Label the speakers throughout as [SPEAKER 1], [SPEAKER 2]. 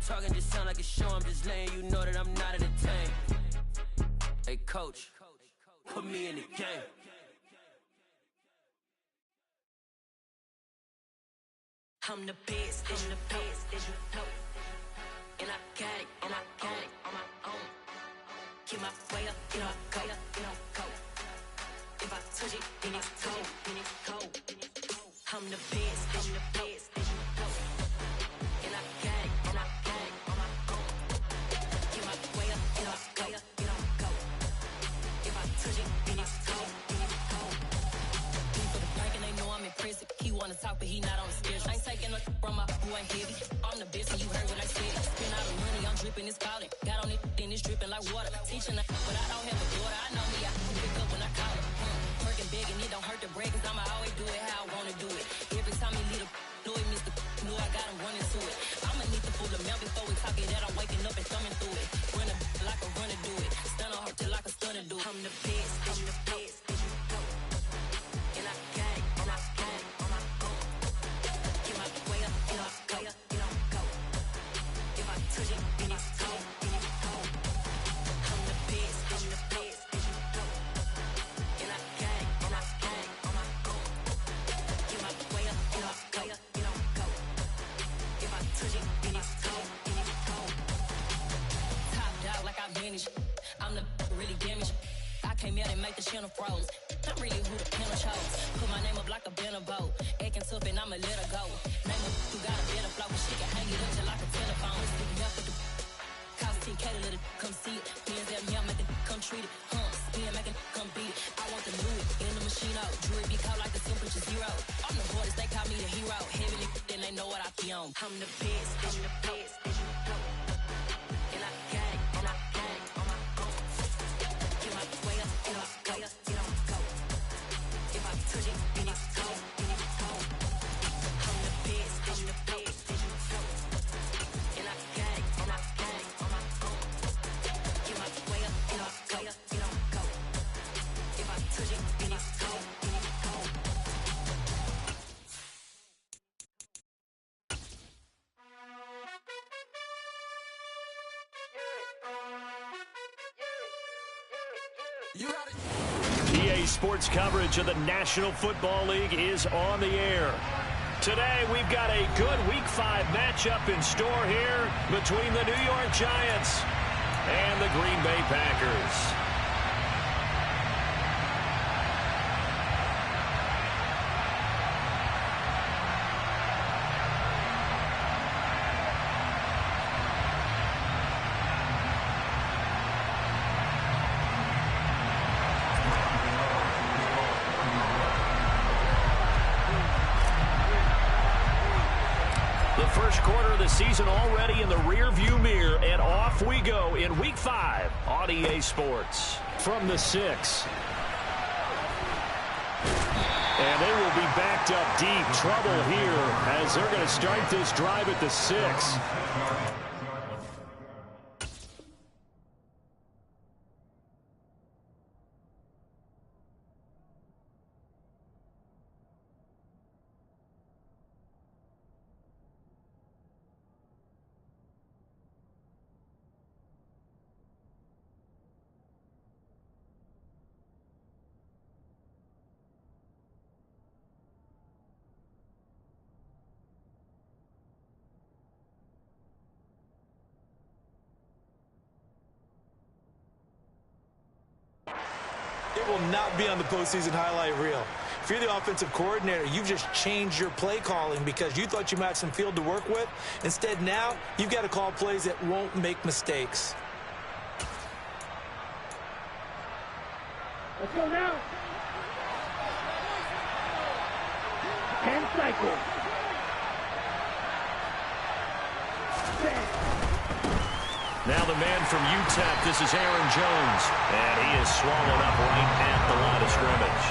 [SPEAKER 1] Talking just sound like a show, I'm just letting you know that I'm not entertained. Hey, coach, put me in the game.
[SPEAKER 2] I'm the best, and the best, as you know. And I got it, and I got it on my own. Get my way up, you know, go, you know, go. If I touch it, then it's cold, then it's cold. I'm the best, as you know. And I got it, and I got it on my own. Get my way up, you know, go, you know, go. If I touch it, then it's cold, then it's cold. People the prank and they know I'm impressive. He wanna talk, but he not on the schedule. I ain't taking no from my boo, ain't heavy. I'm the best, and you heard what I said. Spend all the money, I'm dripping, it's falling. Got on it, then it's dripping like water. Teaching her, but I don't have a daughter. I know me, I can pick up when I call her. Working big, and it don't hurt to break, cause I'ma always do it how I wanna do it. Every time he leave the know it, Mr. Know I got him running to it. I'ma need to pull the mail before we talk it that I'm waking up and thumbing through it. Run a like a runner do it. Stun on her till like a stunner do it. I'm the best, I'm the best, as you know. And I got it, and I got it on my own. Get my way up, you know, go, you know, go. If I touch it, then it's cold, then it's cold. I'm the best, as you know. And I got it, and I got it on my own. Get my way up, you know, go, you know, go. If I touch it, then it's cold, then it's cold. Top dog like I vanished. I'm the really damaged. I came out and make the channel froze. I'm really who the panel chose. Put my name up like a banner boat. Acting tough and I'ma let her go. Name her who got a better flow. She can hang it up just like a telephone. Stick me up with the cost 10K to let it come see it. Hands at me, I'm making come treat it. Spin, making come beat it. I want the Louis in the machine out. Jewelry be caught like the temperature zero. I'm the boys, they call me the hero. Heavy then they know what I be on. I'm the best, I'm the best, as you know. And I got it, and I got it on my own. Get my way up, you know, go, you know, go. If I touch it, then it's cold, then it's cold. I'm the best, as you know. And I got it, and I got it on my own. Get my way up, you know, go, you know, go. If I touch it, then it's cold, then it's cold.
[SPEAKER 3] EA Sports coverage of the National Football League is on the air. Today, we've got a good Week 5 matchup in store here between the New York Giants and the Green Bay Packers. First quarter of the season already in the rear-view mirror, and off we go in Week 5 on EA Sports. From the 6. And they will be backed up deep. Trouble here as they're going to start this drive at the 6.
[SPEAKER 4] It will not be on the postseason highlight reel. If you're the offensive coordinator, you've just changed your play calling because you thought you might have some field to work with. Instead, now you've got to call plays that won't make mistakes.
[SPEAKER 5] Let's go now. 10 cycles.
[SPEAKER 3] Now the man from UTEP, this is Aaron Jones, and he is swallowed up right at the line of scrimmage.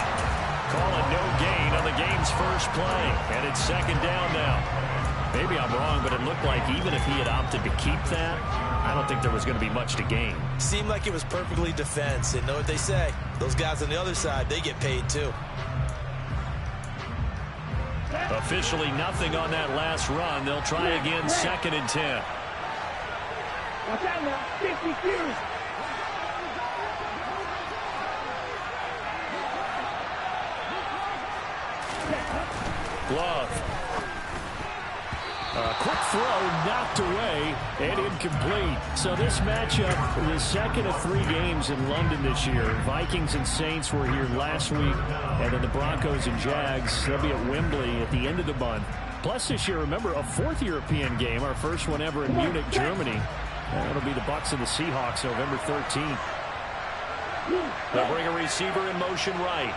[SPEAKER 3] Calling no gain on the game's first play, and it's second down now. Maybe I'm wrong, but it looked like even if he had opted to keep that, I don't think there was going to be much to gain.
[SPEAKER 4] Seemed like it was perfectly defense, and know what they say. Those guys on the other side, they get paid too.
[SPEAKER 3] Officially nothing on that last run. They'll try again, 2nd and 10.
[SPEAKER 5] Watch out now. 50 Fury.
[SPEAKER 3] Love. Quick throw, knocked away, and incomplete. So this matchup, the second of 3 games in London this year. Vikings and Saints were here last week, and then the Broncos and Jags, they'll be at Wembley at the end of the month. Plus this year, remember, a 4th European game, our first one ever in Munich, Germany. That'll be the Bucs and the Seahawks, November 13th. They'll bring a receiver in motion right.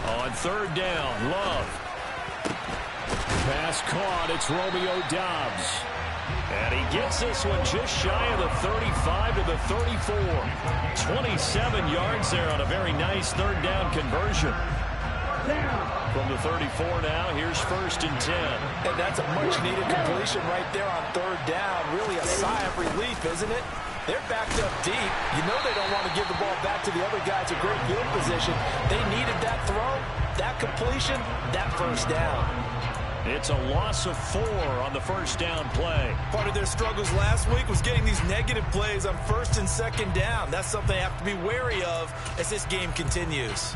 [SPEAKER 3] On 3rd down, Love. Pass caught. It's Romeo Doubs. And he gets this one just shy of the 35 to the 34. 27 yards there on a very nice 3rd down conversion. From the 34 now, here's 1st and 10.
[SPEAKER 4] And that's a much-needed completion right there on 3rd down. Really a sigh of relief, isn't it? They're backed up deep. You know they don't want to give the ball back to the other guy. It's a great field position. They needed that throw, that completion, that 1st down.
[SPEAKER 3] It's a loss of 4 on the 1st down play.
[SPEAKER 4] Part of their struggles last week was getting these negative plays on 1st and 2nd down. That's something they have to be wary of as this game continues.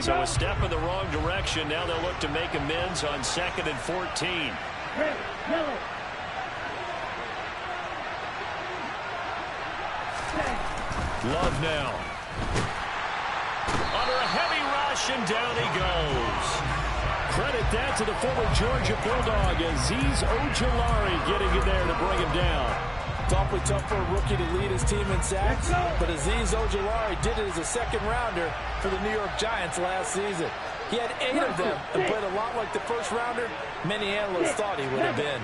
[SPEAKER 3] So a step in the wrong direction. Now they'll look to make amends on 2nd and 14. Love now. Under a heavy rush, and down he goes. Credit that to the former Georgia Bulldog, Azeez Ojulari getting in there to bring him down.
[SPEAKER 4] It's awfully tough for a rookie to lead his team in sacks, but Azeez Ojulari did it as a 2nd rounder for the New York Giants last season. He had 8 of them and played a lot like the 1st rounder many analysts thought he would have been.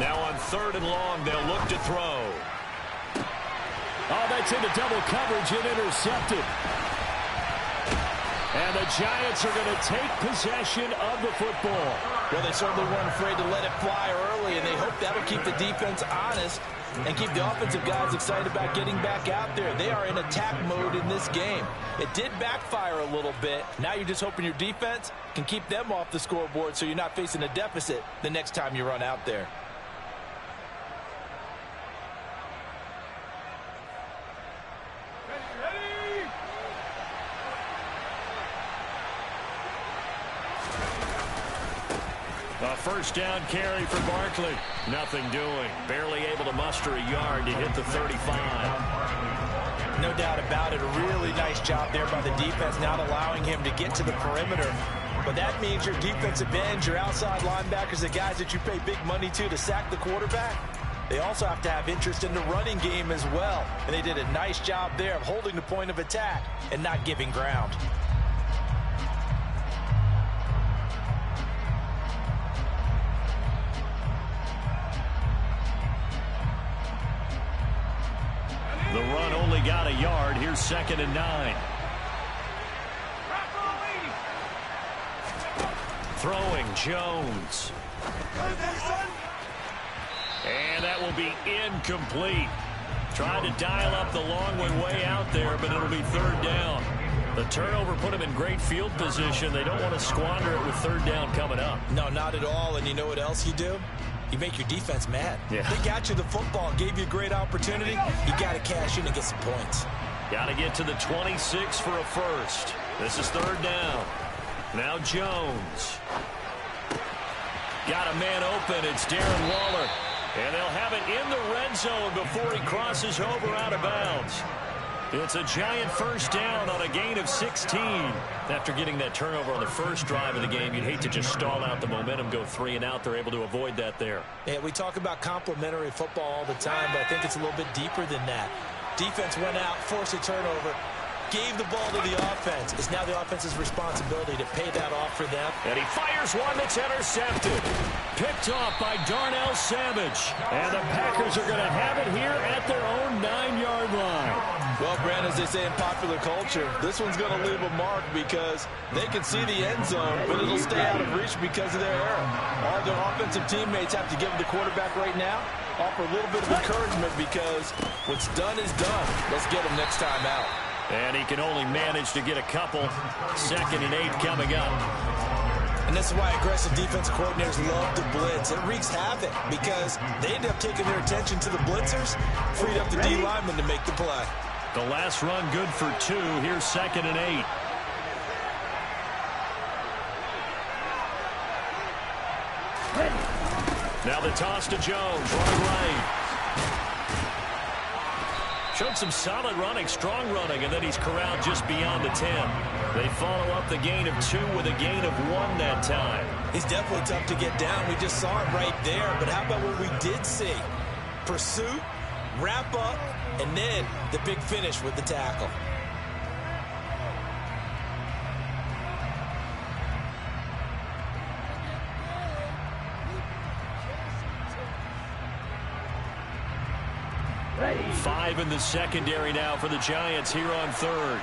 [SPEAKER 3] Now on 3rd and long, they'll look to throw. Oh, that's into double coverage and intercepted. And the Giants are going to take possession of the football.
[SPEAKER 4] Well, they certainly weren't afraid to let it fly early, and they hope that'll keep the defense honest and keep the offensive guys excited about getting back out there. They are in attack mode in this game. It did backfire a little bit. Now you're just hoping your defense can keep them off the scoreboard so you're not facing a deficit the next time you run out there.
[SPEAKER 3] A 1st down carry for Barkley. Nothing doing. Barely able to muster a yard to hit the 35.
[SPEAKER 4] No doubt about it. A really nice job there by the defense, not allowing him to get to the perimeter. But that means your defensive ends, your outside linebackers, the guys that you pay big money to sack the quarterback, they also have to have interest in the running game as well. And they did a nice job there of holding the point of attack and not giving ground.
[SPEAKER 3] The run only got a yard. Here's 2nd and 9. Throwing Jones. And that will be incomplete. Tried to dial up the long way out there, but it'll be 3rd down. The turnover put him in great field position. They don't want to squander it with 3rd down coming up.
[SPEAKER 4] No, not at all. And you know what else you do? You make your defense mad.
[SPEAKER 3] Yeah.
[SPEAKER 4] They got you the football, gave you a great opportunity. You got to cash in and get some points.
[SPEAKER 3] Got to get to the 26 for a 1st. This is 3rd down. Now Jones. Got a man open. It's Darren Waller. And they'll have it in the red zone before he crosses over out of bounds. It's a Giant 1st down on a gain of 16. After getting that turnover on the 1st drive of the game, you'd hate to just stall out the momentum, go 3 and out. They're able to avoid that there.
[SPEAKER 4] Yeah, we talk about complementary football all the time, but I think it's a little bit deeper than that. Defense went out, forced a turnover, gave the ball to the offense. It's now the offense's responsibility to pay that off for them.
[SPEAKER 3] And he fires one that's intercepted. Picked off by Darnell Savage. And the Packers are going to have it here at their own 9-yard line.
[SPEAKER 4] Well, Brand, as they say in popular culture, this one's going to leave a mark because they can see the end zone, but it'll stay out of reach because of their error. All their offensive teammates have to give the quarterback right now, offer a little bit of encouragement because what's done is done. Let's get him next time out.
[SPEAKER 3] And he can only manage to get a couple. 2nd and 8 coming up.
[SPEAKER 4] And this is why aggressive defensive coordinators love to blitz. It wreaks havoc because they end up taking their attention to the blitzers, freed up the D lineman to make the play.
[SPEAKER 3] The last run good for 2. Here's 2nd and 8. Now the toss to Jones, right. Showed some solid running, strong running, and then he's corralled just beyond the 10. They follow up the gain of 2 with a gain of 1 that time.
[SPEAKER 4] He's definitely tough to get down. We just saw it right there. But how about what we did see? Pursuit, wrap up, and then the big finish with the tackle.
[SPEAKER 5] Ready.
[SPEAKER 3] 5 in the secondary now for the Giants here on 3rd.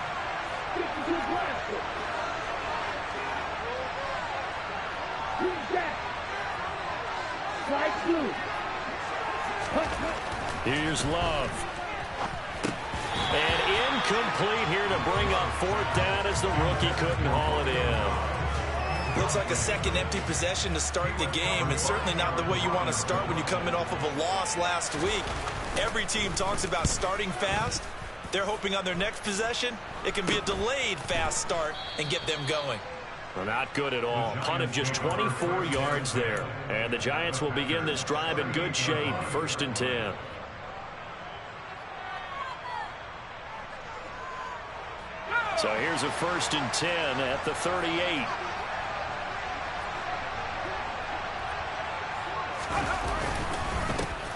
[SPEAKER 3] Here's Love. And incomplete here to bring up 4th down as the rookie couldn't haul it in.
[SPEAKER 4] Looks like a second empty possession to start the game, and certainly not the way you want to start when you're coming off of a loss last week. Every team talks about starting fast. They're hoping on their next possession, it can be a delayed fast start and get them going.
[SPEAKER 3] Well, not good at all. Punt of just 24 yards there. And the Giants will begin this drive in good shape. 1st and 10. So here's a 1st and 10 at the 38.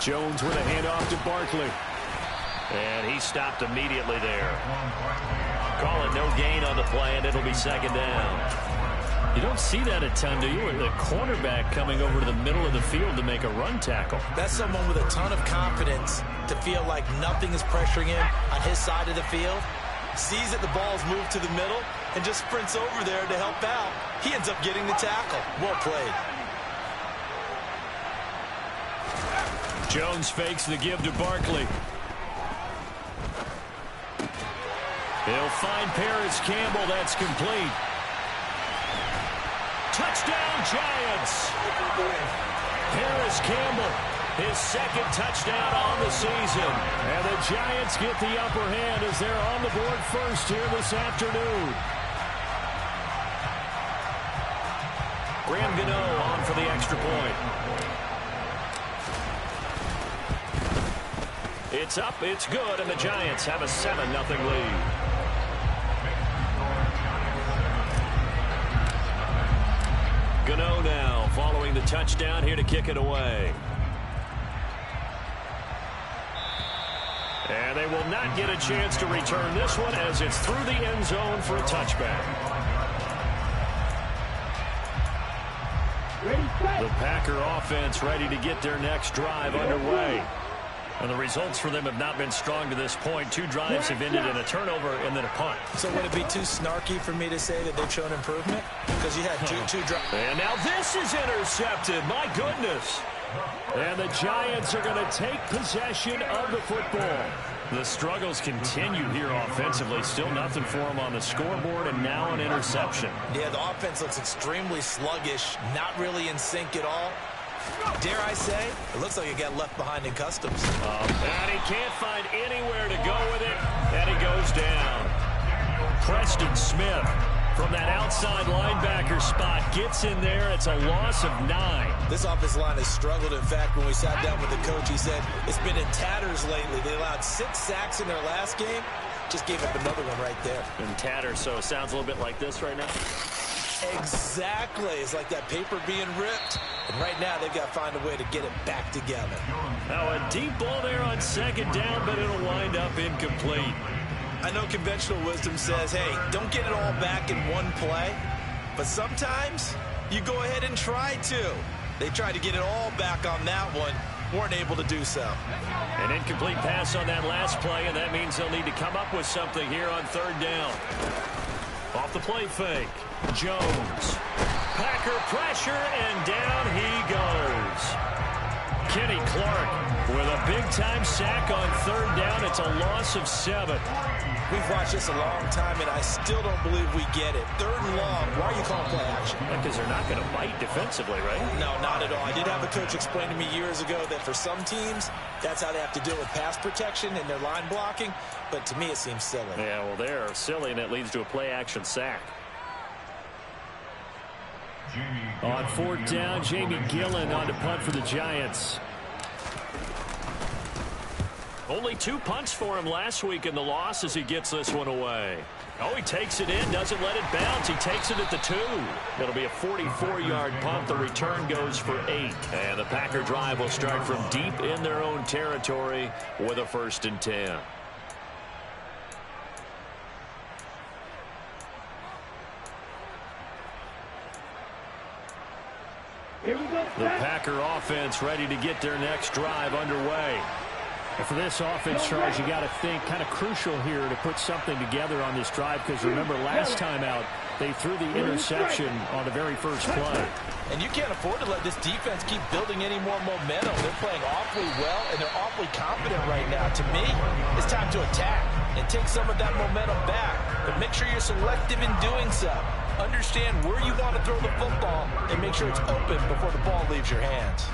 [SPEAKER 3] Jones with a handoff to Barkley. And he stopped immediately there. Call it no gain on the play, and it'll be 2nd down. You don't see that a ton, do you? The cornerback coming over to the middle of the field to make a run tackle.
[SPEAKER 4] That's someone with a ton of confidence to feel like nothing is pressuring him on his side of the field. Sees that the ball's moved to the middle and just sprints over there to help out. He ends up getting the tackle. Well played.
[SPEAKER 3] Jones fakes the give to Barkley. He'll find Paris Campbell. That's complete. Touchdown, Giants. Paris Campbell, his 2nd touchdown on the season. And the Giants get the upper hand as they're on the board first here this afternoon. Graham Gano on for the extra point. It's up, it's good, and the Giants have a 7-0 lead. Gano now following the touchdown here to kick it away. And they will not get a chance to return this one as it's through the end zone for a touchback. The Packer offense ready to get their next drive underway. And the results for them have not been strong to this point. 2 drives have ended in a turnover and then a punt.
[SPEAKER 4] So would it be too snarky for me to say that they've shown improvement? Because you had two drives.
[SPEAKER 3] And now this is intercepted. My goodness. And the Giants are going to take possession of the football. The struggles continue here offensively. Still nothing for them on the scoreboard, and now an interception.
[SPEAKER 4] Yeah, the offense looks extremely sluggish, not really in sync at all. Dare I say, it looks like it got left behind in customs.
[SPEAKER 3] And he can't find anywhere to go with it, and he goes down. Preston Smith from that outside linebacker spot gets in there. It's a loss of 9.
[SPEAKER 4] This offensive line has struggled. In fact, when we sat down with the coach, he said it's been in tatters lately. They allowed 6 sacks in their last game. Just gave up another one right there.
[SPEAKER 3] In tatters, so it sounds a little bit like this right now.
[SPEAKER 4] Exactly. It's like that paper being ripped. And right now, they've got to find a way to get it back together.
[SPEAKER 3] Now a deep ball there on 2nd down, but it'll wind up incomplete.
[SPEAKER 4] I know conventional wisdom says, hey, don't get it all back in one play. But sometimes you go ahead and try to. They tried to get it all back on that one. Weren't able to do so.
[SPEAKER 3] An incomplete pass on that last play, and that means they'll need to come up with something here on third down. Off the play fake. Jones. Packer pressure, and down he goes. Kenny Clark with a big-time sack on third down. It's a loss of 7.
[SPEAKER 4] We've watched this a long time, and I still don't believe we get it. Third and long. Why are you calling play action?
[SPEAKER 3] Because they're not going to bite defensively, right?
[SPEAKER 4] No, not at all. I did have a coach explain to me years ago that for some teams, that's how they have to deal with pass protection and their line blocking. But to me, it seems silly.
[SPEAKER 3] Yeah, well, they're silly, and it leads to a play-action sack. On fourth down, Jamie Gillen on to punt for the Giants. Only 2 punts for him last week in the loss as he gets this one away. Oh, he takes it in, doesn't let it bounce. He takes it at the 2. It'll be a 44-yard punt. The return goes for 8. And the Packer drive will start from deep in their own territory with a 1st and 10.
[SPEAKER 5] Here we go.
[SPEAKER 3] The Packer offense ready to get their next drive underway.
[SPEAKER 6] And for this offense, Charles, you got to think kind of crucial here to put something together on this drive, because remember last time out they threw the interception on the very first play.
[SPEAKER 4] And you can't afford to let this defense keep building any more momentum. They're playing awfully well, and they're awfully confident right now. To me, it's time to attack and take some of that momentum back. But make sure you're selective in doing so. Understand where you want to throw the football and make sure it's open before the ball leaves your hands.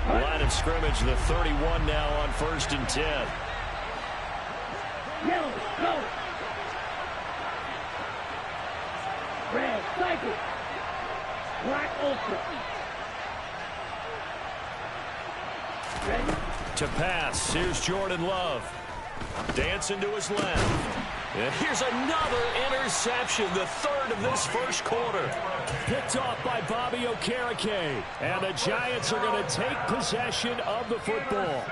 [SPEAKER 3] Line of scrimmage, the 31 now on 1st and 10.
[SPEAKER 5] Yellow, go. Red, cycle. Black, ultra. Ready?
[SPEAKER 3] To pass, here's Jordan Love. Dancing to his left. And here's another interception, the 3rd of this first quarter.
[SPEAKER 6] Picked off by Bobby Okereke. And the Giants are going to take possession of the football.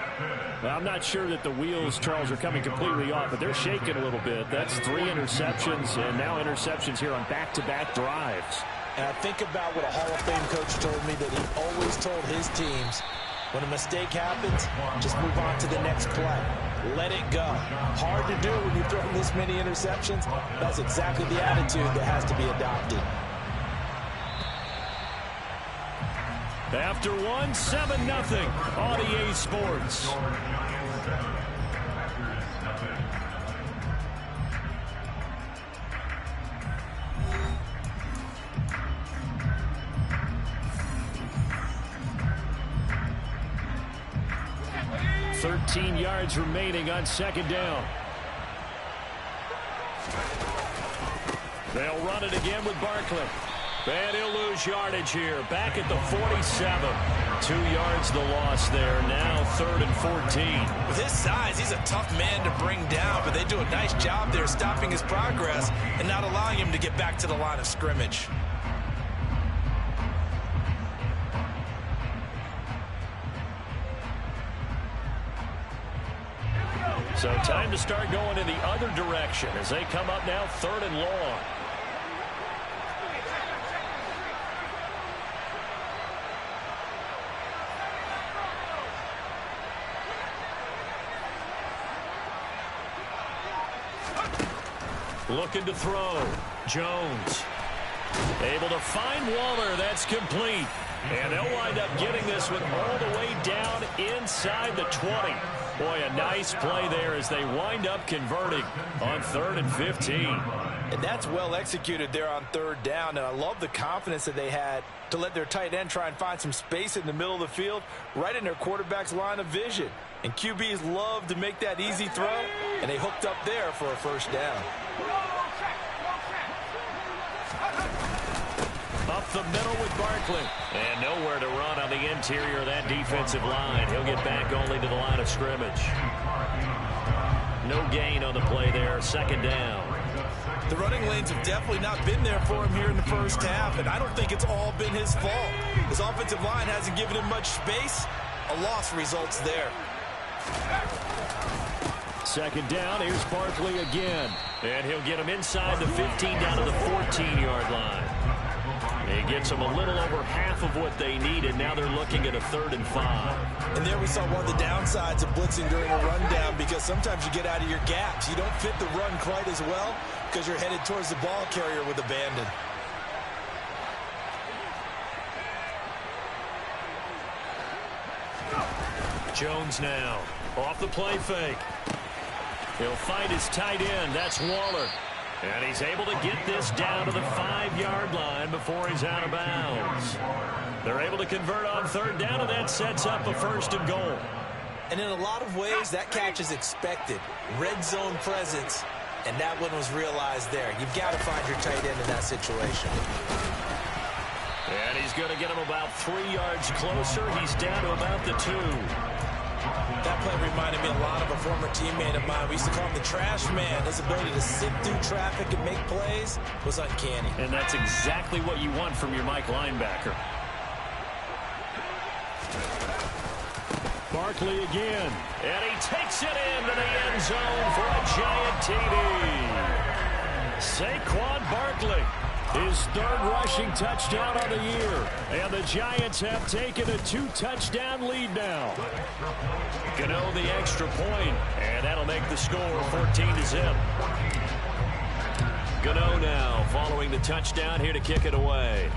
[SPEAKER 6] Well, I'm not sure that the wheels, Charles, are coming completely off, but they're shaking a little bit. That's 3 interceptions, and now interceptions here on back-to-back drives.
[SPEAKER 4] And I think about what a Hall of Fame coach told me that he always told his teams, when a mistake happens, just move on to the next play. Let it go. Hard to do when you're throwing this many interceptions. That's exactly the attitude that has to be adopted.
[SPEAKER 3] After 1, 7-0 on EA Sports. $13 yards remaining on 2nd down. They'll run it again with Barkley. And he'll lose yardage here. Back at the 47. 2 yards the loss there. Now 3rd and 14.
[SPEAKER 4] With his size, he's a tough man to bring down, but they do a nice job there stopping his progress and not allowing him to get back to the line of scrimmage.
[SPEAKER 3] So time to start going in the other direction as they come up now 3rd and long. Looking to throw. Jones. Able to find Waller. That's complete. And they'll wind up getting this one all the way down inside the 20. Boy, a nice play there as they wind up converting on 3rd and 15.
[SPEAKER 4] And that's well executed there on 3rd down. And I love the confidence that they had to let their tight end try and find some space in the middle of the field, right in their quarterback's line of vision. And QBs love to make that easy throw, and they hooked up there for a 1st down.
[SPEAKER 3] Up the middle with Barkley. And nowhere to run on the interior of that defensive line. He'll get back only to the line of scrimmage. No gain on the play there. 2nd down.
[SPEAKER 4] The running lanes have definitely not been there for him here in the first half, and I don't think it's all been his fault. His offensive line hasn't given him much space. A loss results there.
[SPEAKER 6] second down. Here's Barkley again.
[SPEAKER 3] And he'll get him inside the 15 down to the 14-yard line. He gets them a little over half of what they needed. Now they're looking at a 3rd and 5.
[SPEAKER 4] And there we saw one of the downsides of blitzing during a rundown, because sometimes you get out of your gaps. You don't fit the run quite as well because you're headed towards the ball carrier with abandon.
[SPEAKER 3] Jones now off the play fake. He'll find his tight end. That's Waller. And he's able to get this down to the 5-yard line before he's out of bounds. They're able to convert on 3rd down, and that sets up a 1st and goal.
[SPEAKER 4] And in a lot of ways, that catch is expected. Red zone presence, and that one was realized there. You've got to find your tight end in that situation.
[SPEAKER 3] And he's going to get him about 3 yards closer. He's down to about the 2.
[SPEAKER 4] That play reminded me a lot of a former teammate of mine. We used to call him the trash man. His ability to sit through traffic and make plays was uncanny.
[SPEAKER 3] And that's exactly what you want from your Mike linebacker.
[SPEAKER 6] Barkley again.
[SPEAKER 3] And he takes it into the end zone for a giant TD. Saquon Barkley.
[SPEAKER 6] His 3rd rushing touchdown of the year. And the Giants have taken a 2-touchdown lead now.
[SPEAKER 3] Gano the extra point, and that'll make the score 14-0. Gano now following the touchdown here to kick it away.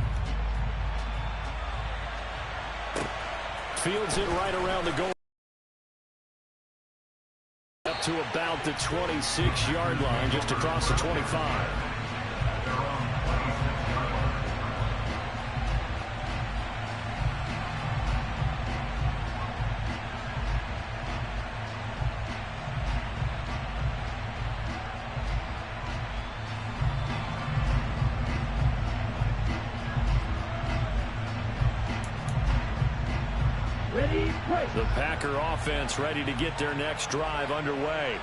[SPEAKER 6] Fields it right around the goal. Up to about the 26-yard line, just across the 25.
[SPEAKER 3] The Packer offense ready to get their next drive underway.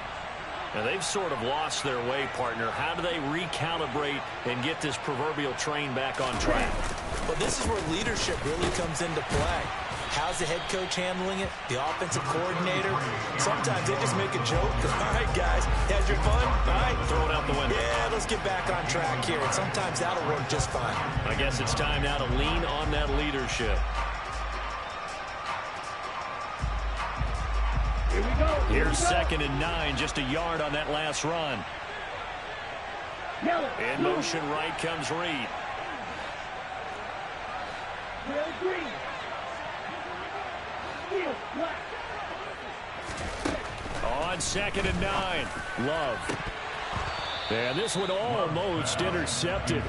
[SPEAKER 3] Now they've sort of lost their way, partner. How do they recalibrate and get this proverbial train back on track?
[SPEAKER 4] Well, this is where leadership really comes into play. How's the head coach handling it? The offensive coordinator? Sometimes they just make a joke. All right, guys, had your fun? All right.
[SPEAKER 3] Throw it out the window.
[SPEAKER 4] Yeah, let's get back on track here. And sometimes that'll work just fine.
[SPEAKER 3] I guess it's time now to lean on that leadership.
[SPEAKER 5] Here we go.
[SPEAKER 3] Here's 2nd and 9, just a yard on that last run.
[SPEAKER 5] Yellow.
[SPEAKER 3] In motion right comes Reed.
[SPEAKER 5] Yellow green. Field black.
[SPEAKER 3] On 2nd and 9, Love.
[SPEAKER 6] And this one almost intercepted.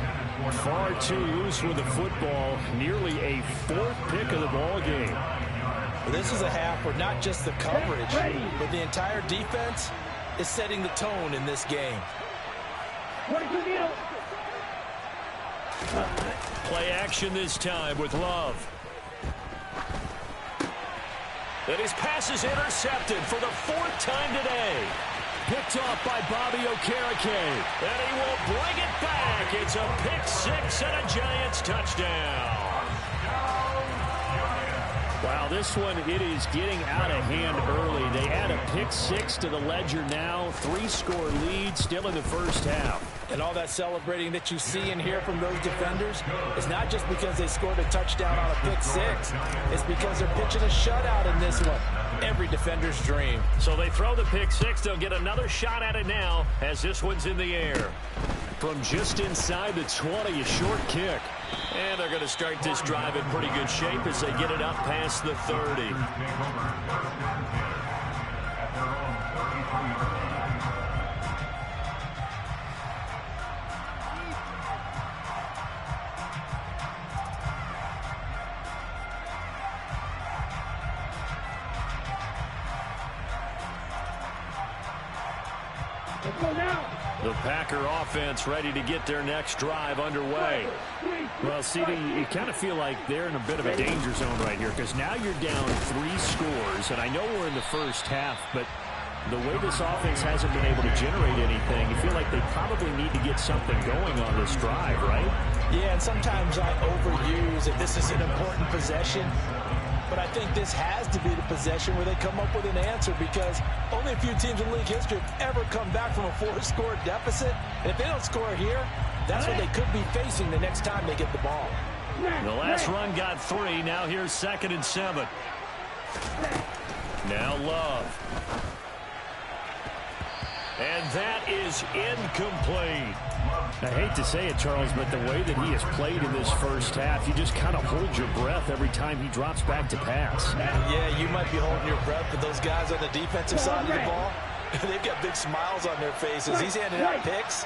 [SPEAKER 6] Far too loose with the football. Nearly a 4th pick of the ball game.
[SPEAKER 4] Well, this is a half where not just the coverage, but the entire defense is setting the tone in this game.
[SPEAKER 3] Play action this time with Love. And his pass is intercepted for the 4th time today.
[SPEAKER 6] Picked off by Bobby Okereke.
[SPEAKER 3] And he will bring it back. It's a pick 6 and a Giants touchdown.
[SPEAKER 6] Wow, this one, it is getting out of hand early. They add a pick 6 to the ledger now. 3-score lead still in the first half.
[SPEAKER 4] And all that celebrating that you see and hear from those defenders is not just because they scored a touchdown on a pick 6. It's because they're pitching a shutout in this one. Every defender's dream.
[SPEAKER 3] So they throw the pick 6. They'll get another shot at it now as this one's in the air.
[SPEAKER 6] From just inside the 20, a short kick.
[SPEAKER 3] And they're going to start this drive in pretty good shape as they get it up past the 30.
[SPEAKER 5] Let's go now.
[SPEAKER 3] The Packer offense ready to get their next drive underway.
[SPEAKER 6] Well, CD, you kind of feel like they're in a bit of a danger zone right here because now you're down 3 scores, and I know we're in the first half, but the way this offense hasn't been able to generate anything, you feel like they probably need to get something going on this drive, right?
[SPEAKER 4] Yeah, and sometimes I overuse if this is an important possession. But I think this has to be the possession where they come up with an answer, because only a few teams in league history have ever come back from a 4-score deficit. And if they don't score here, that's what they could be facing the next time they get the ball.
[SPEAKER 6] The last run got 3. Now here's 2nd and 7. Now Love. And that is incomplete. I hate to say it, Charles, but the way that he has played in this first half, you just kind of hold your breath every time he drops back to pass.
[SPEAKER 4] Yeah, you might be holding your breath, but those guys on the defensive side of the ball, they've got big smiles on their faces. He's handing out picks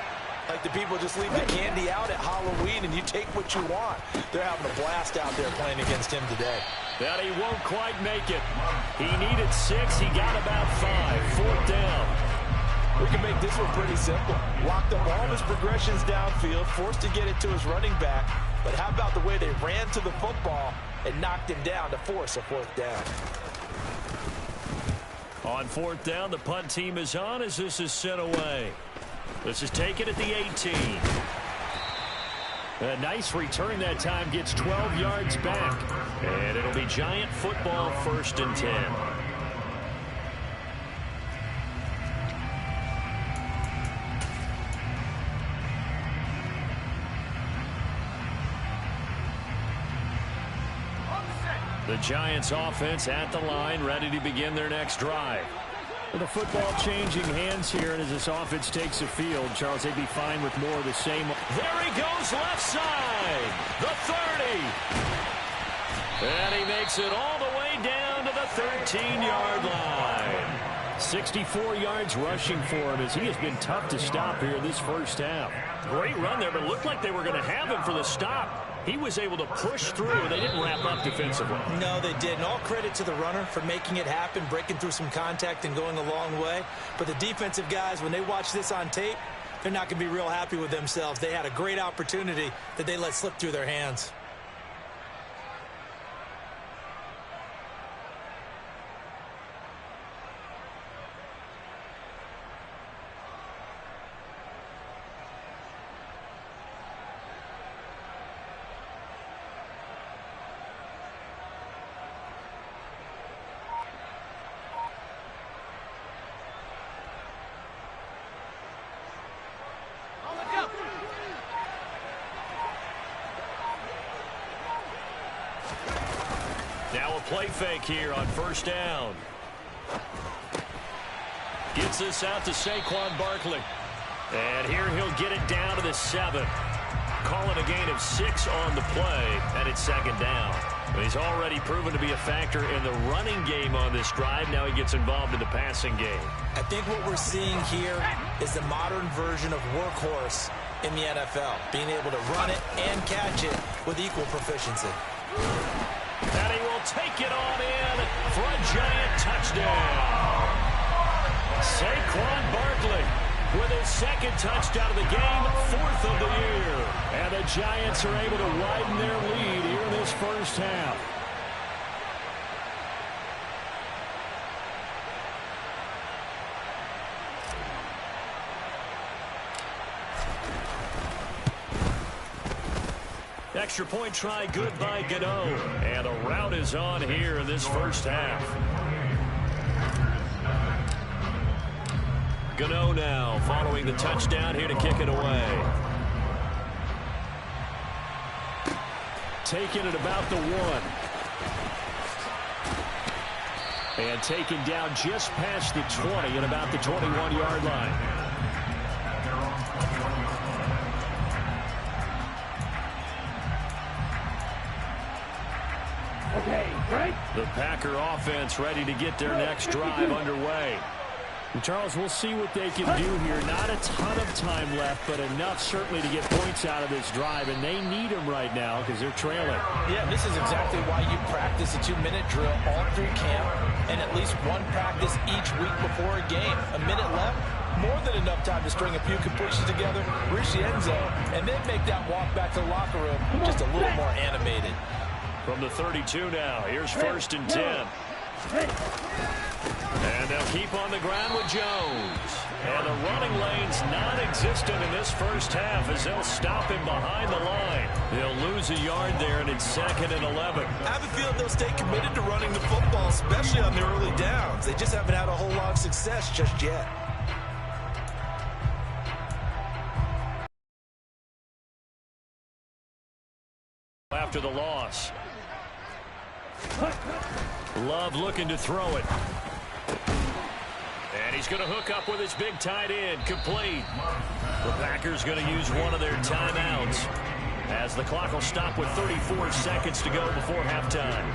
[SPEAKER 4] like the people just leave the candy out at Halloween and you take what you want. They're having a blast out there playing against him today.
[SPEAKER 6] But he won't quite make it. He needed 6. He got about 5. 4th down.
[SPEAKER 4] We can make this one pretty simple. Locked up all of his progressions downfield, forced to get it to his running back. But how about the way they ran to the football and knocked him down to force a 4th down?
[SPEAKER 6] On 4th down, the punt team is on as this is sent away. This is taken at the 18. A nice return that time, gets 12 yards back. And it'll be Giant football, 1st and 10. The Giants offense at the line, ready to begin their next drive. With the football changing hands here, and as this offense takes the field, Charles, they'd be fine with more of the same. There he goes, left side, the 30. And he makes it all the way down to the 13-yard line. 64 yards rushing for him, as he has been tough to stop here this first half. Great run there, but it looked like they were going to have him for the stop. He was able to push through, and they didn't wrap up defensively.
[SPEAKER 4] No, they didn't. All credit to the runner for making it happen, breaking through some contact and going a long way. But the defensive guys, when they watch this on tape, they're not going to be real happy with themselves. They had a great opportunity that they let slip through their hands.
[SPEAKER 6] Now a play fake here on 1st down. Gets this out to Saquon Barkley. And here he'll get it down to the 7. Calling a gain of 6 on the play, and it's 2nd down. But he's already proven to be a factor in the running game on this drive. Now he gets involved in the passing game.
[SPEAKER 4] I think what we're seeing here is the modern version of workhorse in the NFL, being able to run it and catch it with equal proficiency.
[SPEAKER 6] And he will take it on in for a Giant touchdown. Saquon Barkley with his 2nd touchdown of the game, 4th of the year. And the Giants are able to widen their lead here in this first half. Extra point try good by Gano. And a rout is on here in this first half. Gano now following the touchdown here to kick it away. Taken at about the 1. And taken down just past the 20 at about the 21-yard line.
[SPEAKER 5] Okay, right?
[SPEAKER 6] The Packer offense ready to get their next drive underway. And Charles, we'll see what they can do here. Not a ton of time left, but enough certainly to get points out of this drive, and they need them right now because they're trailing.
[SPEAKER 4] Yeah, this is exactly why you practice a 2-minute drill all through camp and at least one practice each week before a game. A minute left, more than enough time to string a few completions together, reach the end zone, and then make that walk back to the locker room just a little more animated.
[SPEAKER 6] From the 32 now, here's 1st and 10. And they'll keep on the ground with Jones. And the running lane's non-existent in this first half as they'll stop him behind the line.
[SPEAKER 3] They'll lose a yard there, and it's 2nd and 11.
[SPEAKER 4] I have a feeling they'll stay committed to running the football, especially on their early downs. They just haven't had a whole lot of success just yet.
[SPEAKER 3] After the loss. Love looking to throw it. And he's going to hook up with his big tight end, complete. The Packers going to use one of their timeouts as the clock will stop with 34 seconds to go before halftime.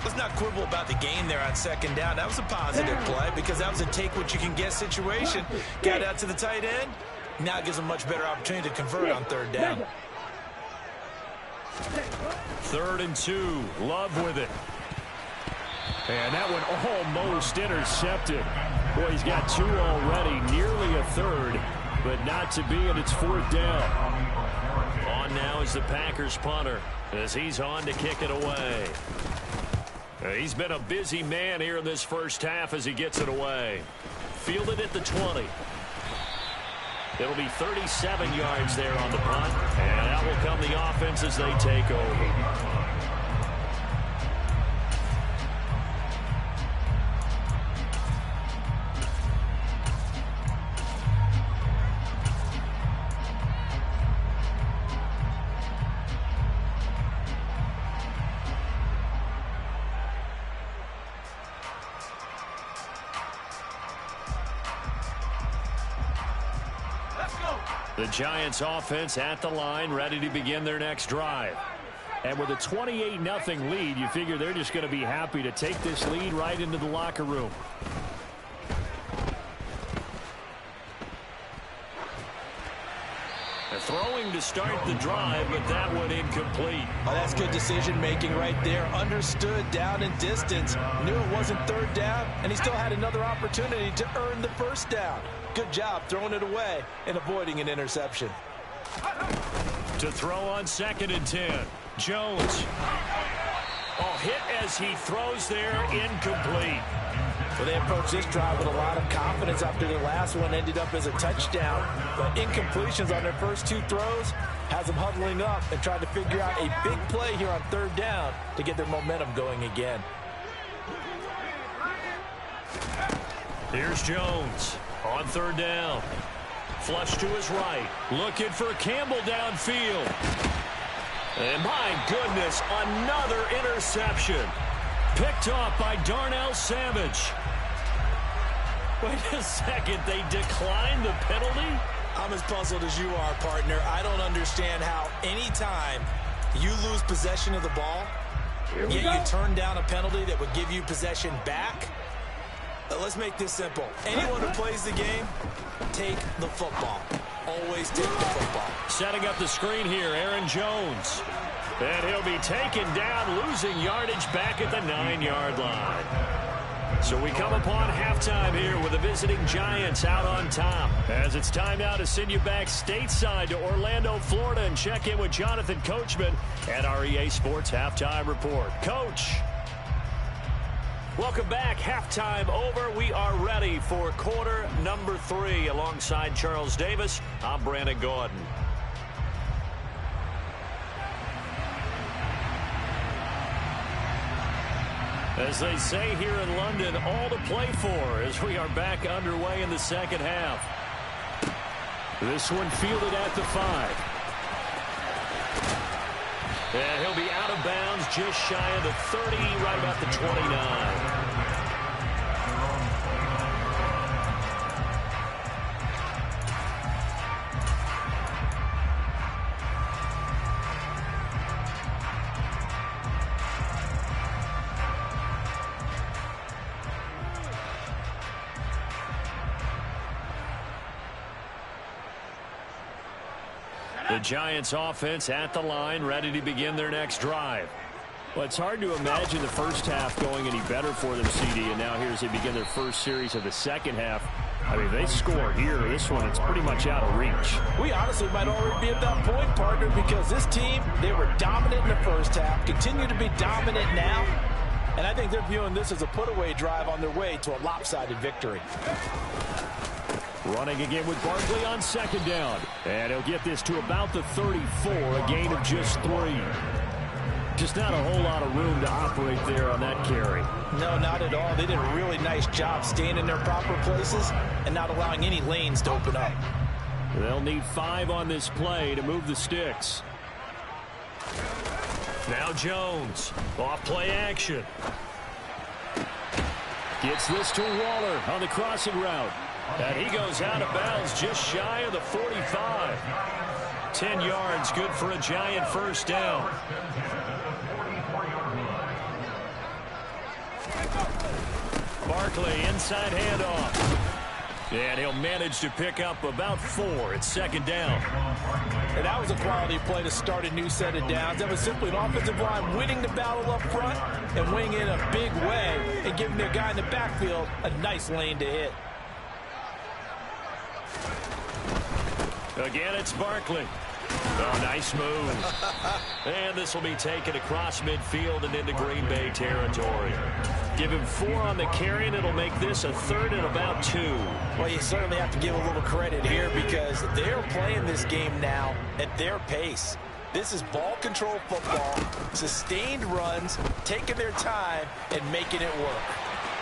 [SPEAKER 4] Let's not quibble about the gain there on 2nd down. That was a positive play because that was a take-what-you-can-get situation. Got out to the tight end. Now it gives them a much better opportunity to convert on 3rd down.
[SPEAKER 3] 3rd and 2. Love with it. And that one almost intercepted. Boy, he's got 2 already, nearly a 3rd, but not to be, and it's 4th down. On now is the Packers punter as he's on to kick it away. He's been a busy man here in this first half as he gets it away. Fielded at the 20. It'll be 37 yards there on the punt, and out will come the offense as they take over. The Giants offense at the line, ready to begin their next drive. And with a 28-0 lead, you figure they're just going to be happy to take this lead right into the locker room. They're throwing to start the drive, but that one incomplete.
[SPEAKER 4] Oh, that's good decision-making right there. Understood down and distance. Knew it wasn't 3rd down, and he still had another opportunity to earn the 1st down. Good job throwing it away and avoiding an interception.
[SPEAKER 3] To throw on 2nd and 10. Jones. Oh, hit as he throws there, incomplete.
[SPEAKER 4] Well, they approached this drive with a lot of confidence after their last one ended up as a touchdown. But incompletions on their first 2 throws has them huddling up and trying to figure out a big play here on 3rd down to get their momentum going again.
[SPEAKER 3] Here's Jones on 3rd down. Flush to his right. Looking for Campbell downfield. And my goodness, another interception. Picked off by Darnell Savage. Wait a second, they declined the penalty?
[SPEAKER 4] I'm as puzzled as you are, partner. I don't understand how any time you lose possession of the ball, yet you turn down a penalty that would give you possession back. Let's make this simple. Anyone who plays the game, take the football. Always take the football.
[SPEAKER 3] Setting up the screen here, Aaron Jones. And he'll be taken down, losing yardage back at the 9-yard line. So we come upon halftime here with the visiting Giants out on top. As it's time now to send you back stateside to Orlando, Florida, and check in with Jonathan Coachman at our EA Sports Halftime Report. Coach. Welcome back. Halftime over. We are ready for quarter number 3. Alongside Charles Davis, I'm Brandon Gordon. As they say here in London, all to play for as we are back underway in the second half. This one fielded at the 5. And he'll be out of bounds just shy of the 30, right about the 29. The Giants offense at the line, ready to begin their next drive. Well, it's hard to imagine the first half going any better for them, CD, and now here as they begin their first series of the second half. I mean, they score here. This one, it's pretty much out of reach.
[SPEAKER 4] We honestly might already be at that point, partner, because this team, they were dominant in the first half, continue to be dominant now, and I think they're viewing this as a put-away drive on their way to a lopsided victory.
[SPEAKER 6] Running again with Barkley on second down. And he'll get this to about the 34, a gain of just 3. Just not a whole lot of room to operate there on that carry.
[SPEAKER 4] No, not at all. They did a really nice job staying in their proper places and not allowing any lanes to open up.
[SPEAKER 6] They'll need 5 on this play to move the sticks.
[SPEAKER 3] Now Jones, off play action.
[SPEAKER 6] Gets this to Waller on the crossing route. And he goes out of bounds just shy of the 45.
[SPEAKER 3] 10 yards, good for a Giant first down. Barkley, inside handoff. And he'll manage to pick up about 4 at second down.
[SPEAKER 4] And that was a quality play to start a new set of downs. That was simply an offensive line winning the battle up front and winning in a big way and giving their guy in the backfield a nice lane to hit.
[SPEAKER 3] Again, it's Barkley. Oh, nice move. And this will be taken across midfield and into Green Bay territory. Give him 4 on the carry, and it'll make this a 3rd and about 2.
[SPEAKER 4] Well, you certainly have to give a little credit here because they're playing this game now at their pace. This is ball control football, sustained runs, taking their time, and making it work.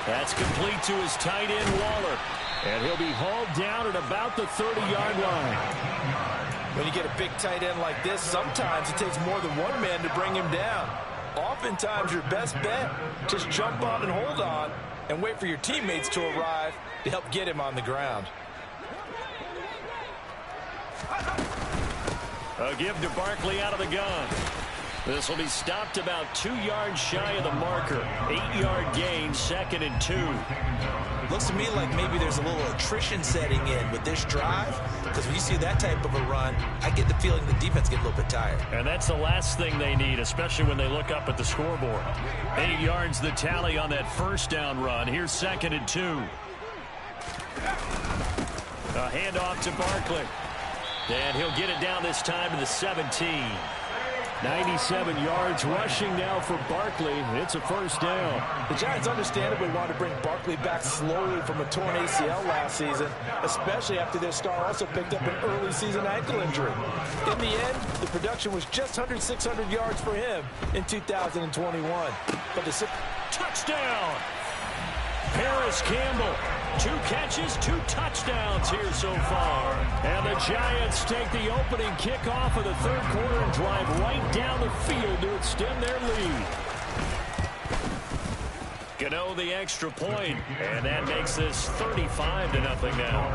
[SPEAKER 3] That's complete to his tight end, Waller.
[SPEAKER 6] And he'll be hauled down at about the 30-yard line.
[SPEAKER 4] When you get a big tight end like this, sometimes it takes more than one man to bring him down. Oftentimes, your best bet, just jump on and hold on and wait for your teammates to arrive to help get him on the ground.
[SPEAKER 3] A give to Barkley out of the gun. This will be stopped about 2 yards shy of the marker. 8-yard gain, 2nd and 2.
[SPEAKER 4] Looks to me like maybe there's a little attrition setting in with this drive, because when you see that type of a run, I get the feeling the defense gets a little bit tired.
[SPEAKER 3] And that's the last thing they need, especially when they look up at the scoreboard. 8 yards the tally on that first down run. Here's 2nd and 2. A handoff to Barkley. And he'll get it down this time to the 17.
[SPEAKER 6] 97 yards rushing now for Barkley. It's a first down.
[SPEAKER 4] The Giants understandably want to bring Barkley back slowly from a torn ACL last season, especially after their star also picked up an early season ankle injury. In the end, the production was just 600 yards for him in 2021. But the
[SPEAKER 3] touchdown! Paris Campbell. 2 catches, 2 touchdowns here so far.
[SPEAKER 6] And the Giants take the opening kickoff of the 3rd quarter and drive right down the field to extend their lead.
[SPEAKER 3] Gano the extra point, and that makes this 35-0 now.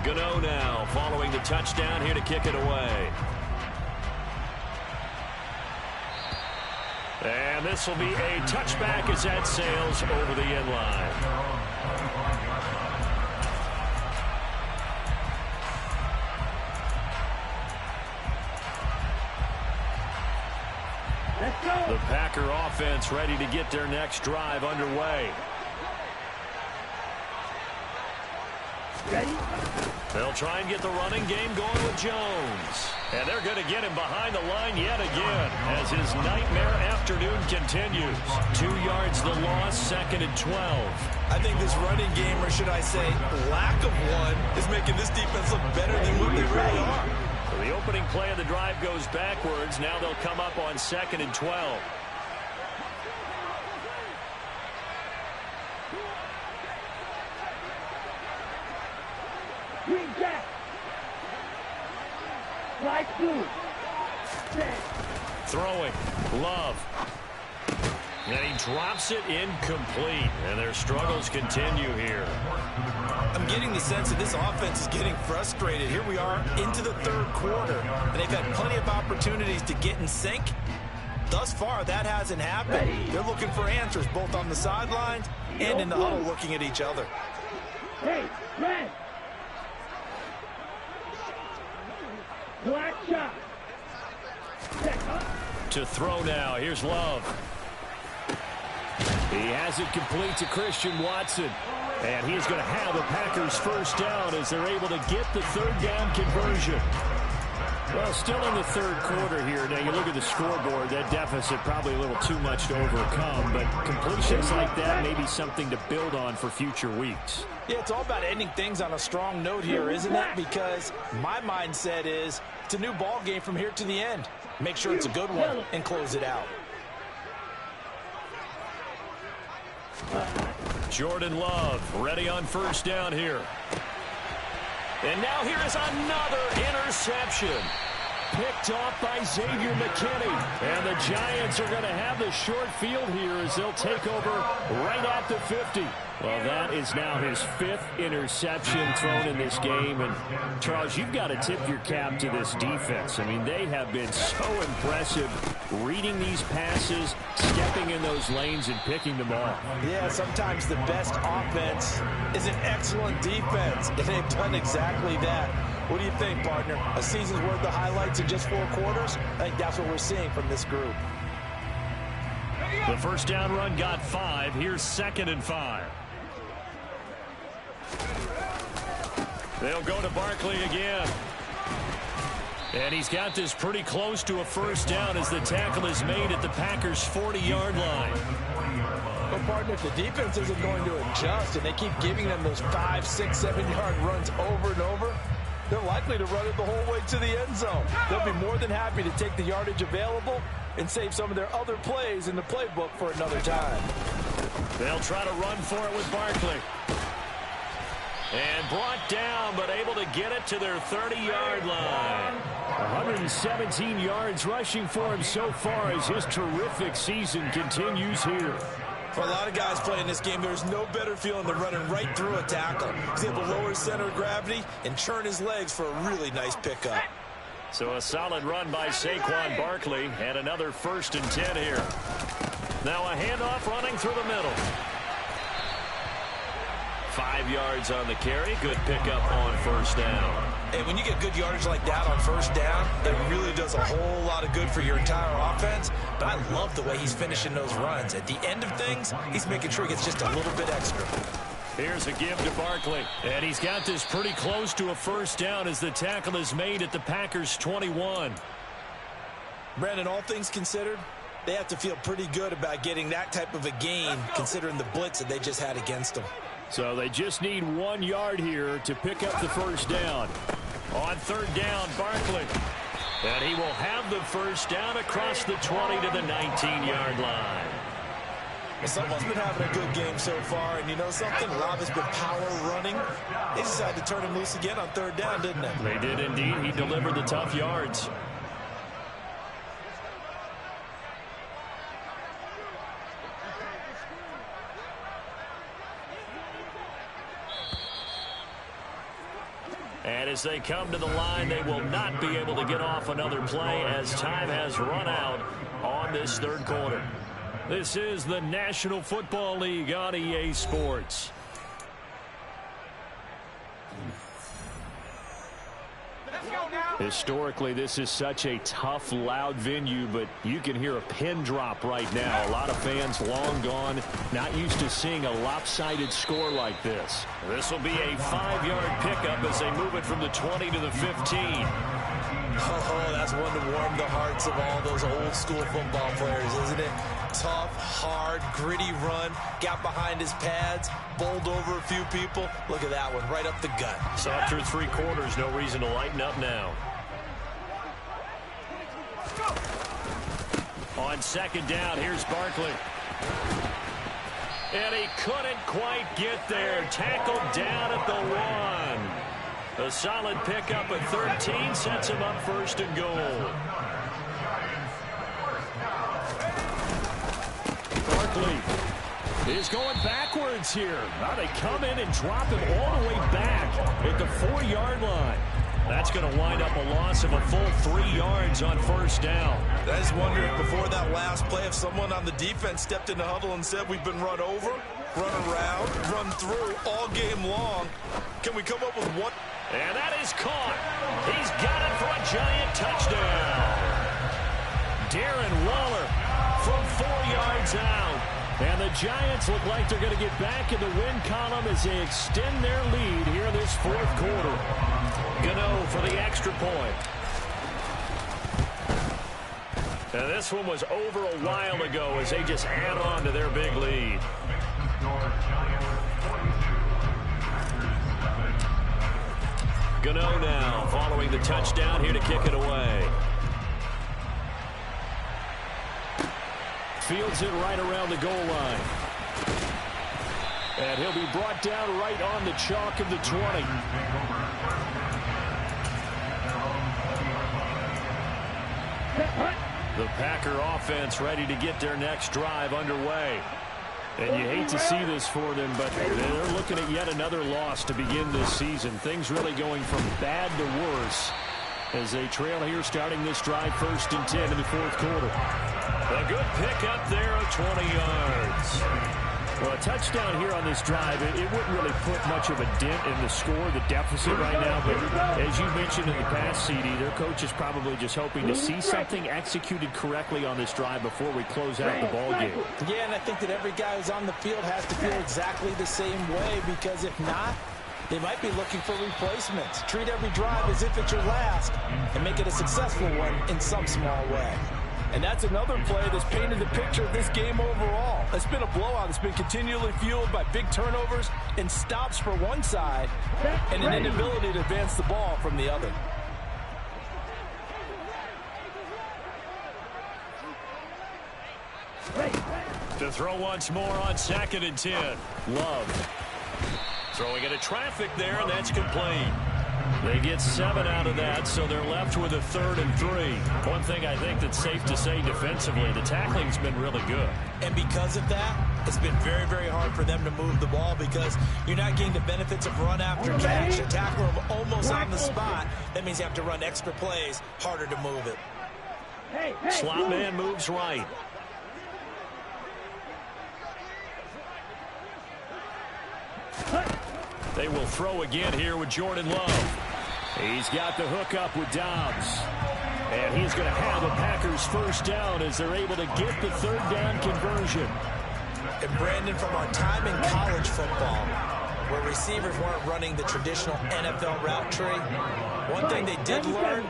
[SPEAKER 3] Gano now following the touchdown here to kick it away. And this will be a touchback as that sails over the end line.
[SPEAKER 5] Let's go.
[SPEAKER 3] The Packer offense ready to get their next drive underway.
[SPEAKER 5] Ready?
[SPEAKER 3] They'll try and get the running game going with Jones. And they're going to get him behind the line yet again as his nightmare afternoon continues. 2 yards the loss, 2nd and 12.
[SPEAKER 4] I think this running game, or should I say lack of one, is making this defense look better than what they really are.
[SPEAKER 3] So the opening play of the drive goes backwards. Now they'll come up on 2nd and 12.
[SPEAKER 5] Green jack. Fly blue. Set.
[SPEAKER 3] Throwing. Love. And he drops it incomplete. And their struggles continue here.
[SPEAKER 4] I'm getting the sense that this offense is getting frustrated. Here we are into the 3rd quarter, and they've had plenty of opportunities to get in sync. Thus far, that hasn't happened. They're looking for answers both on the sidelines and in the huddle looking at each other.
[SPEAKER 5] Hey, red. Black shot. Set up.
[SPEAKER 3] To throw now. Here's Love.
[SPEAKER 6] He has it complete to Christian Watson. And he's going to have the Packers first down as they're able to get the 3rd down conversion. Well, still in the third quarter here. Now, you look at the scoreboard, that deficit probably a little too much to overcome, but completions like that may be something to build on for future weeks.
[SPEAKER 4] Yeah, it's all about ending things on a strong note here, isn't it? Because my mindset is it's a new ball game from here to the end. Make sure it's a good one and close it out.
[SPEAKER 3] Jordan Love ready on first down here. And now here is another interception.
[SPEAKER 6] Picked off by Xavier McKinney. And the Giants are going to have the short field here as they'll take over right at the 50. Well, that is now his 5th interception thrown in this game. And, Charles, you've got to tip your cap to this defense. I mean, they have been so impressive reading these passes, stepping in those lanes, and picking them off.
[SPEAKER 4] Yeah, sometimes the best offense is an excellent defense, and they've done exactly that. What do you think, partner? A season's worth of highlights in just 4 quarters? I think that's what we're seeing from this group.
[SPEAKER 3] The first down run got 5. Here's 2nd and 5. They'll go to Barkley again. And he's got this pretty close to a first down as the tackle is made at the Packers' 40-yard line.
[SPEAKER 4] Well, partner, if the defense isn't going to adjust and they keep giving them those 5, 6, 7-yard runs over and over, they're likely to run it the whole way to the end zone. They'll be more than happy to take the yardage available and save some of their other plays in the playbook for another time.
[SPEAKER 3] They'll try to run for it with Barkley. And brought down, but able to get it to their 30-yard line.
[SPEAKER 6] 117 yards rushing for him so far as his terrific season continues here.
[SPEAKER 4] For a lot of guys playing this game, there's no better feeling than running right through a tackle. He's able to lower his center of gravity and churn his legs for a really nice pickup.
[SPEAKER 3] So a solid run by Saquon Barkley, and another 1st and 10 here. Now a handoff running through the middle. 5 yards on the carry. Good pickup on first down.
[SPEAKER 4] And when you get good yardage like that on first down, it really does a whole lot of good for your entire offense. But I love the way he's finishing those runs. At the end of things, he's making sure he gets just a little bit extra.
[SPEAKER 3] Here's a give to Barkley. And he's got this pretty close to a first down as the tackle is made at the Packers' 21.
[SPEAKER 4] Brandon, all things considered, they have to feel pretty good about getting that type of a gain considering the blitz that they just had against them.
[SPEAKER 6] So they just need 1 yard here to pick up the first down.
[SPEAKER 3] On 3rd down, Barkley. And he will have the first down across the 20 to the 19-yard line.
[SPEAKER 4] Someone's been having a good game so far, and you know something? Rob has been power running. They decided to turn him loose again on 3rd down, didn't they?
[SPEAKER 3] They did indeed. He delivered the tough yards. And as they come to the line, they will not be able to get off another play as time has run out on this 3rd quarter. This is the National Football League on EA Sports.
[SPEAKER 6] Historically, this is such a tough, loud venue, but you can hear a pin drop right now. A lot of fans long gone, not used to seeing a lopsided score like this.
[SPEAKER 3] This will be a 5-yard pickup as they move it from the 20 to the 15.
[SPEAKER 4] Oh, that's one to warm the hearts of all those old-school football players, isn't it? Tough, hard, gritty run, got behind his pads, bowled over a few people. Look at that one, right up the gut.
[SPEAKER 3] So after 3 quarters, no reason to lighten up now. On 2nd down, here's Barkley. And he couldn't quite get there. Tackled down at the 1. A solid pickup at 13 sets him up 1st and goal.
[SPEAKER 6] Barkley is going backwards here. Now they come in and drop him all the way back at the 4-yard line.
[SPEAKER 3] That's going to wind up a loss of a full 3 yards on 1st down.
[SPEAKER 4] I just wonder if before that last play, if someone on the defense stepped in the huddle and said we've been run over, run around, run through all game long. Can we come up with one?
[SPEAKER 3] And that is caught. He's got it for a giant touchdown. Darren Waller from 4 yards out. And the Giants look like they're going to get back in the win column as they extend their lead here in this 4th quarter. Gano for the extra point. And this one was over a while ago as they just add on to their big lead. Gano now following the touchdown here to kick it away.
[SPEAKER 6] Fields it right around the goal line. And he'll be brought down right on the chalk of the 20. The Packer offense ready to get their next drive underway. And you hate to see this for them, but they're looking at yet another loss to begin this season. Things really going from bad to worse as they trail here starting this drive 1st and 10 in the 4th quarter.
[SPEAKER 3] A good pickup there of 20 yards.
[SPEAKER 6] Well, a touchdown here on this drive, it wouldn't really put much of a dent in the score, the deficit right now. But as you mentioned in the past, CD, their coach is probably just hoping to see something executed correctly on this drive before we close out the ball game.
[SPEAKER 4] Yeah, and I think that every guy who's on the field has to feel exactly the same way, because if not, they might be looking for replacements. Treat every drive as if it's your last and make it a successful one in some small way.
[SPEAKER 7] And that's another play that's painted the picture of this game overall. It's been a blowout. It's been continually fueled by big turnovers and stops for one side and an inability to advance the ball from the other.
[SPEAKER 3] To throw once more on 2nd and 10.
[SPEAKER 6] Love.
[SPEAKER 3] Throwing into traffic there, and that's complete. They get 7 out of that, so they're left with a 3rd and 3. One thing I think that's safe to say defensively, the tackling's been really good.
[SPEAKER 4] And because of that, it's been very, very hard for them to move the ball, because you're not getting the benefits of run after catch. You tackle them almost on the spot. That means you have to run extra plays, harder to move it.
[SPEAKER 3] Slot man moves right. They will throw again here with Jordan Love.
[SPEAKER 6] He's got the hook up with Dobbs. And he's going to have a Packers 1st down as they're able to get the 3rd down conversion.
[SPEAKER 4] And Brandon, from our time in college football, where receivers weren't running the traditional NFL route tree, one thing they did learn,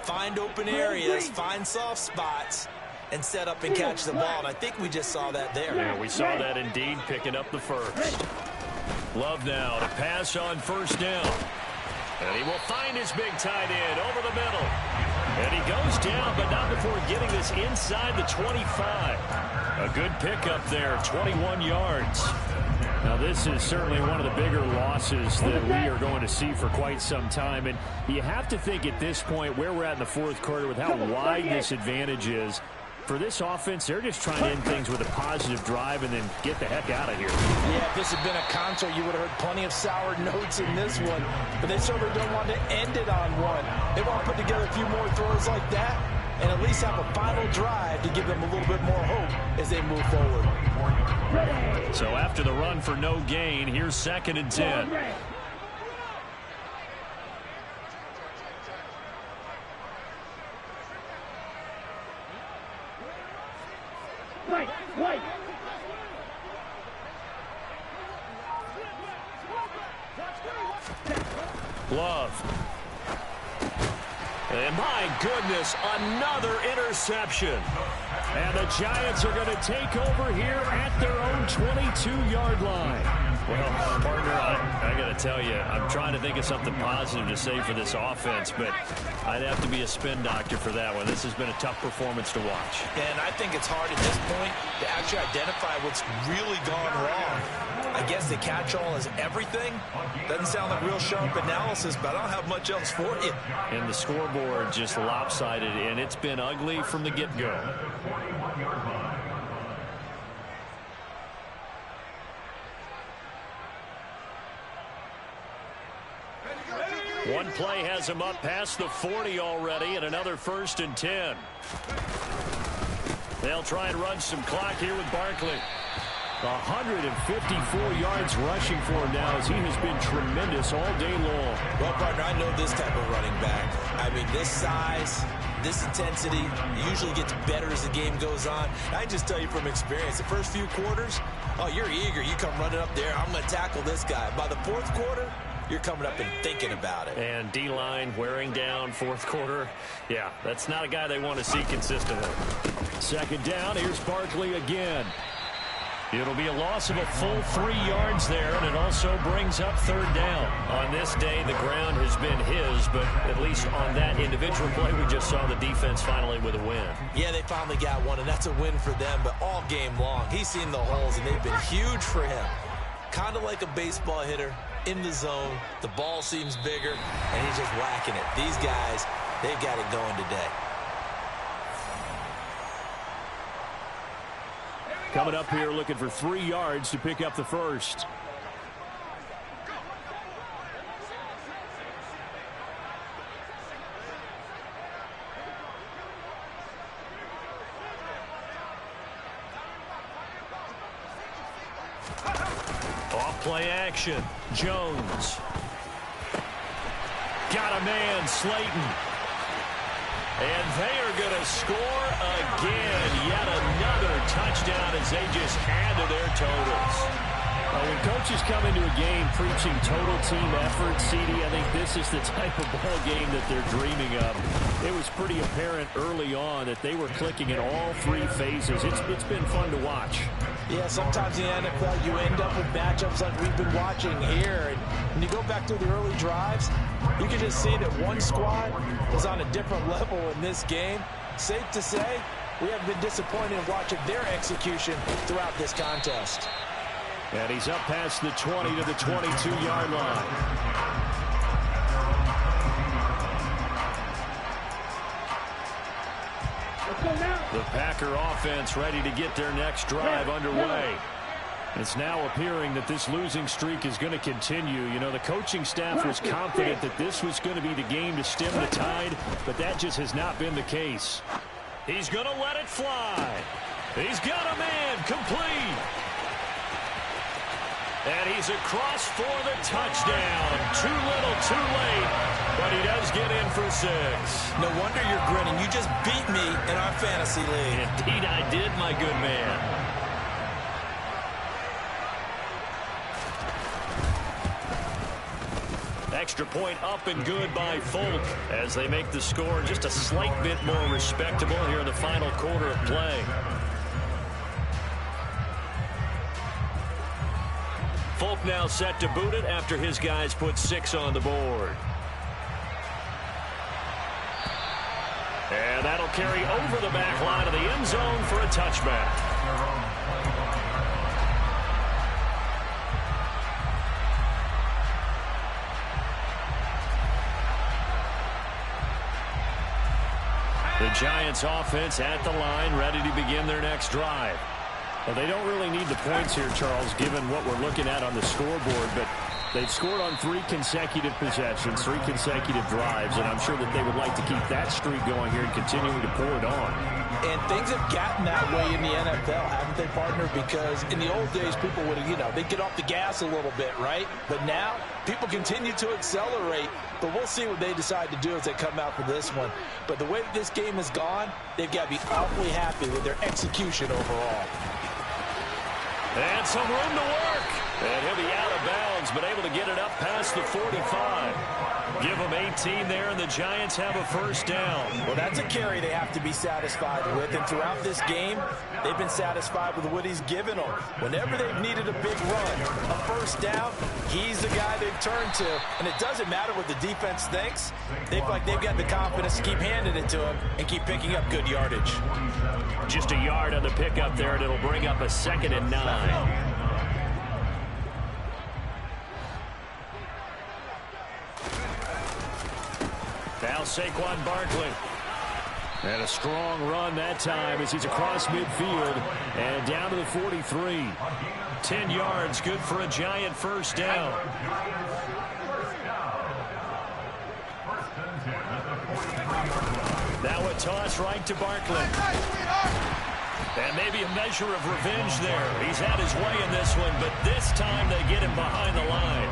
[SPEAKER 4] find open areas, find soft spots, and set up and catch the ball. And I think we just saw that there.
[SPEAKER 3] Yeah, we saw that indeed, picking up the 1st. Love now to pass on 1st down. And he will find his big tight end over the middle. And he goes down, but not before getting this inside the 25. A good pickup there, 21 yards.
[SPEAKER 6] Now, this is certainly one of the bigger losses that we are going to see for quite some time. And you have to think at this point where we're at in the 4th quarter with how wide this advantage is. For this offense, they're just trying to end things with a positive drive and then get the heck out of here.
[SPEAKER 4] Yeah, if this had been a concert, you would have heard plenty of sour notes in this one. But they certainly don't want to end it on one. They want to put together a few more throws like that and at least have a final drive to give them a little bit more hope as they move forward.
[SPEAKER 3] So after the run for no gain, here's 2nd and 10. Love. And my goodness, another interception.
[SPEAKER 6] And the Giants are going to take over here at their own 22-yard line.
[SPEAKER 3] Well, partner, I got to tell you, I'm trying to think of something positive to say for this offense, but I'd have to be a spin doctor for that one. This has been a tough performance to watch.
[SPEAKER 4] And I think it's hard at this point to actually identify what's really gone wrong. I guess the catch-all is everything. Doesn't sound like real sharp analysis, but I don't have much else for you.
[SPEAKER 3] And the scoreboard just lopsided, and it's been ugly from the get-go. One play has him up past the 40 already, and another 1st and 10. They'll try and run some clock here with Barkley.
[SPEAKER 6] 154 yards rushing for him now as he has been tremendous all day long.
[SPEAKER 4] Well, partner, I know this type of running back. I mean, this size, this intensity usually gets better as the game goes on. I just tell you from experience, the first few quarters, oh, you're eager. You come running up there, I'm going to tackle this guy. By the 4th quarter, you're coming up and thinking about it.
[SPEAKER 3] And D-line wearing down 4th quarter. Yeah, that's not a guy they want to see consistently.
[SPEAKER 6] Second down, here's Barkley again.
[SPEAKER 3] It'll be a loss of a full 3 yards there, and it also brings up third down. On this day, the ground has been his, but at least on that individual play, we just saw the defense finally with a win.
[SPEAKER 4] Yeah, they finally got one, and that's a win for them, but all game long, he's seen the holes, and they've been huge for him. Kind of like a baseball hitter in the zone. The ball seems bigger, and he's just whacking it. These guys, they've got it going today.
[SPEAKER 6] Coming up here looking for 3 yards to pick up the first.
[SPEAKER 3] Off play action. Jones. Got a man, Slayton. And they are going to score again. Yet another touchdown as they just add to their totals.
[SPEAKER 6] When coaches come into a game preaching total team effort, CD, I think this is the type of ball game that they're dreaming of. It was pretty apparent early on that they were clicking in all 3 phases. It's been fun to watch.
[SPEAKER 4] Yeah, sometimes in the NFL you end up with matchups like we've been watching here. And when you go back to the early drives, you can just see that one squad was on a different level in this game. Safe to say, we haven't been disappointed in watching their execution throughout this contest.
[SPEAKER 6] And he's up past the 20 to the 22-yard line.
[SPEAKER 3] The Packer offense ready to get their next drive underway.
[SPEAKER 6] It's now appearing that this losing streak is going to continue. You know, the coaching staff was confident that this was going to be the game to stem the tide, but that just has not been the case.
[SPEAKER 3] He's going to let it fly. He's got a man complete. And he's across for the touchdown. Too little, too late, but he does get in for 6.
[SPEAKER 4] No wonder you're grinning. You just beat me in our fantasy league.
[SPEAKER 3] Indeed I did, my good man. Extra point up and good by Folk as they make the score just a slight bit more respectable here in the final quarter of play. Folk now set to boot it after his guys put 6 on the board. And that'll carry over the back line of the end zone for a touchback. The Giants offense at the line, ready to begin their next drive.
[SPEAKER 6] Well, they don't really need the points here, Charles, given what we're looking at on the scoreboard, but they've scored on 3 consecutive possessions, 3 consecutive drives, and I'm sure that they would like to keep that streak going here and continuing to pour it on.
[SPEAKER 4] And things have gotten that way in the NFL, haven't they, partner? Because in the old days, people would, they'd get off the gas a little bit, right? But now, people continue to accelerate, but we'll see what they decide to do as they come out for this one. But the way that this game has gone, they've got to be awfully happy with their execution overall.
[SPEAKER 3] And some room to work. And he'll be out of bounds, but able to get it up past the 45. Give them 18 there, and the Giants have a first down.
[SPEAKER 4] Well, that's a carry they have to be satisfied with. And throughout this game, they've been satisfied with what he's given them. Whenever they've needed a big run, a first down, he's the guy they've turned to. And it doesn't matter what the defense thinks. They've got the confidence to keep handing it to him and keep picking up good yardage.
[SPEAKER 3] Just a yard on the pickup there, and it'll bring up a 2nd and 9. Now Saquon Barkley. And a strong run that time as he's across midfield and down to the 43. 10 yards, good for a Giant first down. Now a toss right to Barkley. And maybe a measure of revenge there. He's had his way in this one, but this time they get him behind the line.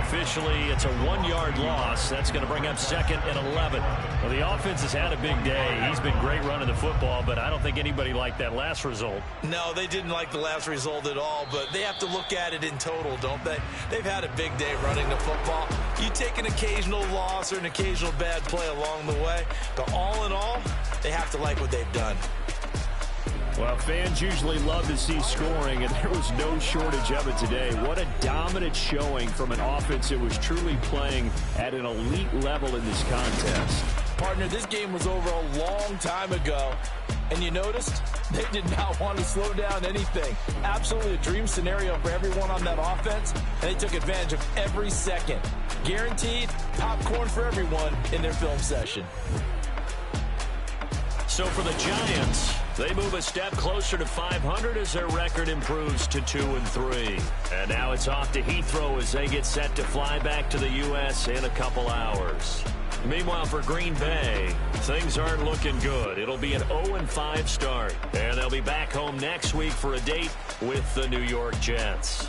[SPEAKER 3] Officially, it's a 1-yard loss. That's going to bring up 2nd and 11. Well, the offense has had a big day. He's been great running the football, but I don't think anybody liked that last result.
[SPEAKER 4] No, they didn't like the last result at all, but they have to look at it in total, don't they? They've had a big day running the football. You take an occasional loss or an occasional bad play along the way, but all in all, they have to like what they've done.
[SPEAKER 6] Well, fans usually love to see scoring, and there was no shortage of it today. What a dominant showing from an offense that was truly playing at an elite level in this contest.
[SPEAKER 7] Partner, this game was over a long time ago, and you noticed they did not want to slow down anything. Absolutely a dream scenario for everyone on that offense, and they took advantage of every second. Guaranteed popcorn for everyone in their film session.
[SPEAKER 3] So for the Giants, they move a step closer to 500 as their record improves to 2-3. And now it's off to Heathrow as they get set to fly back to the U.S. in a couple hours. Meanwhile, for Green Bay, things aren't looking good. It'll be an 0-5 start, and they'll be back home next week for a date with the New York Jets.